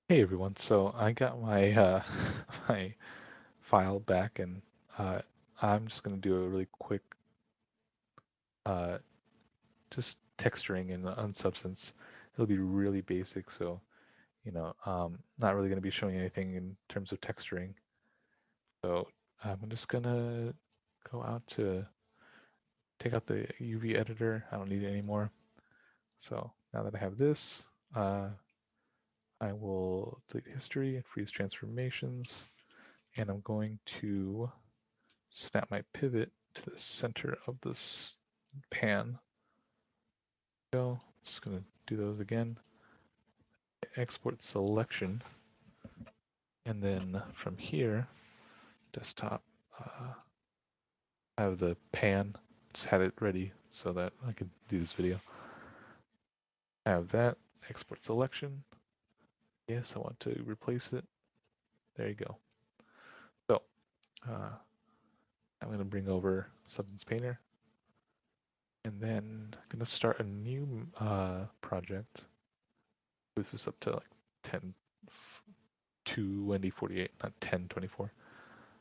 Hey everyone, so I got my my file back and uh, I'm just gonna do a really quick uh, just texturing on Substance. It'll be really basic, so not really gonna be showing anything in terms of texturing. So I'm just gonna go out to take out the UV editor. I don't need it anymore. So now that I have this, uh, I will delete history and freeze transformations, and I'm going to snap my pivot to the center of this pan. Go. Just gonna do those again. Export selection, and then from here, desktop. I have the pan. Just had it ready so that I could do this video. I have that. Export selection. Yes, I want to replace it. There you go. So uh, I'm gonna bring over Substance Painter, and then I'm gonna start a new project. This is up to like 10 2ND48, not 1024.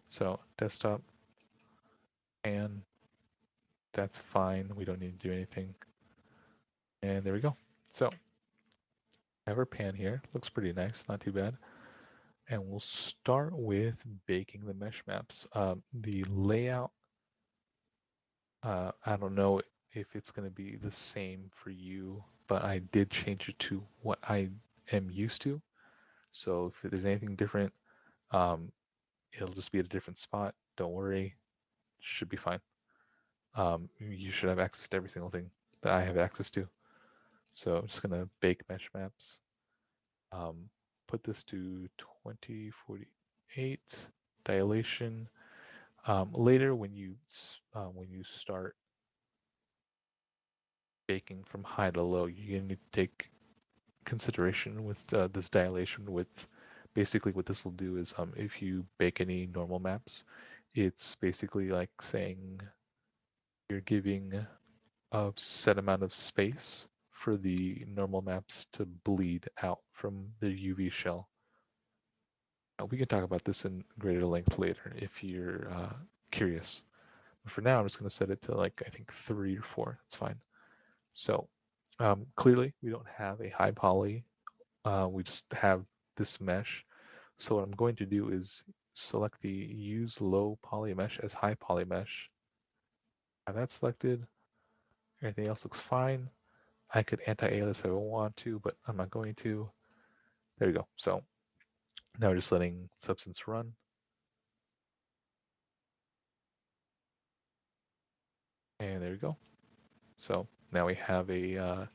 So desktop, and that's fine. We don't need to do anything. And there we go. So I have our pan here. Looks pretty nice, not too bad. And we'll start with baking the mesh maps. The layout, I don't know if it's going to be the same for you, but I did change it to what I am used to. So if there's anything different, um, it'll just be at a different spot. Don't worry, should be fine. You should have access to every single thing that I have access to. So I'm just gonna bake mesh maps. Um, put this to 2048 dilation. Later, when you start baking from high to low, you need to take consideration with this dilation. With basically what this will do is if you bake any normal maps, it's basically like saying you're giving a set amount of space for the normal maps to bleed out from the UV shell. We can talk about this in greater length later if you're curious. But for now, I'm just going to set it to like, I think 3 or 4. That's fine. So clearly, we don't have a high poly. We just have this mesh. So what I'm going to do is select the use low poly mesh as high poly mesh. Have that selected. Everything else looks fine. I could anti-alias if I want to, but I'm not going to. There you go. So now we're just letting Substance run. And there you go. So now we have a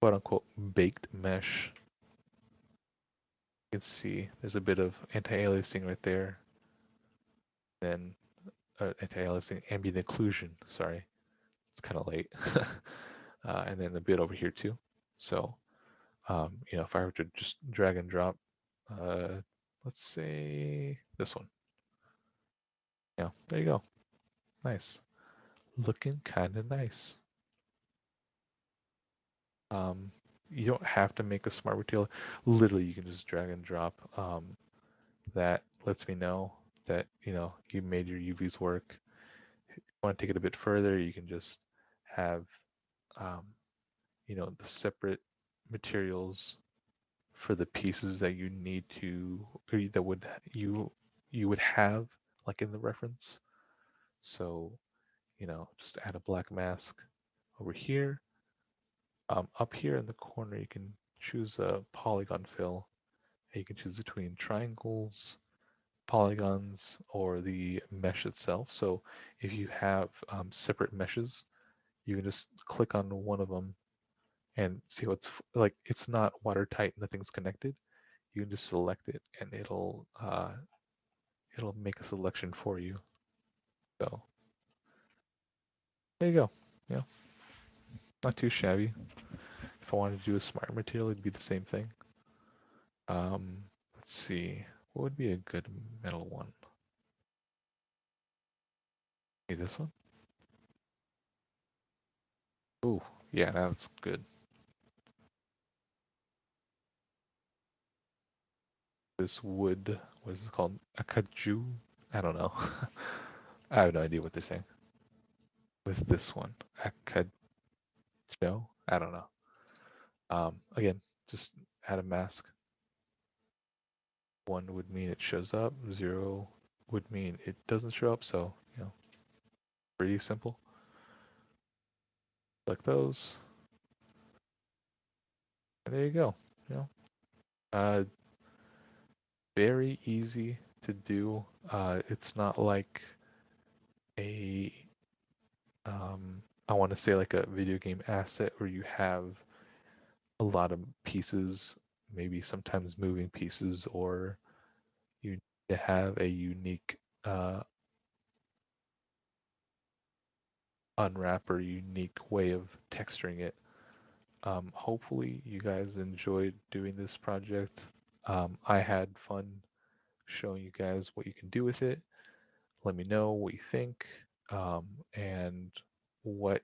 quote unquote baked mesh. You can see there's a bit of anti-aliasing right there. Then anti-aliasing ambient occlusion. Sorry, it's kind of late. And then a bit over here too. So, if I were to just drag and drop, uh, let's say this one. Yeah, there you go. Nice. Looking kind of nice. Um, you don't have to make a smart material. Literally, you can just drag and drop. That lets me know that you made your UVs work. If you want to take it a bit further, you can just have um, the separate materials for the pieces that you need to, or that would you would have like in the reference. So just add a black mask over here. Up here in the corner, you can choose a polygon fill. And you can choose between triangles, polygons, or the mesh itself. So if you have separate meshes, you can just click on one of them and see what's like. It's not watertight, nothing's connected. You can just select it, and it'll make a selection for you. So there you go. Yeah, not too shabby. If I wanted to do a smart material, it'd be the same thing. Let's see. What would be a good metal one? Maybe this one? Ooh, yeah, that's good. this wood, what is it called? Akaju? I don't know. I have no idea what they're saying. With this one, Akajo? I don't know. Again, just add a mask. 1 would mean it shows up, 0 would mean it doesn't show up, so, pretty simple. Select those, and there you go. Uh, very easy to do. It's not like a, I want to say like a video game asset where you have a lot of pieces, maybe sometimes moving pieces, or you need to have a unique unwrap or unique way of texturing it. Hopefully you guys enjoyed doing this project. I had fun showing you guys what you can do with it. Let me know what you think, and what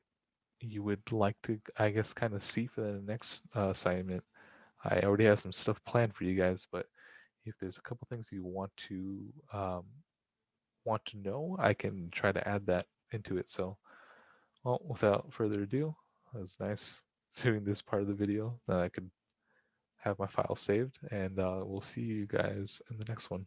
you would like to, I guess, kind of see for the next assignment. I already have some stuff planned for you guys, but if there's a couple things you want to know, I can try to add that into it. So, well, without further ado, it was nice doing this part of the video that I could have my file saved, and we'll see you guys in the next one.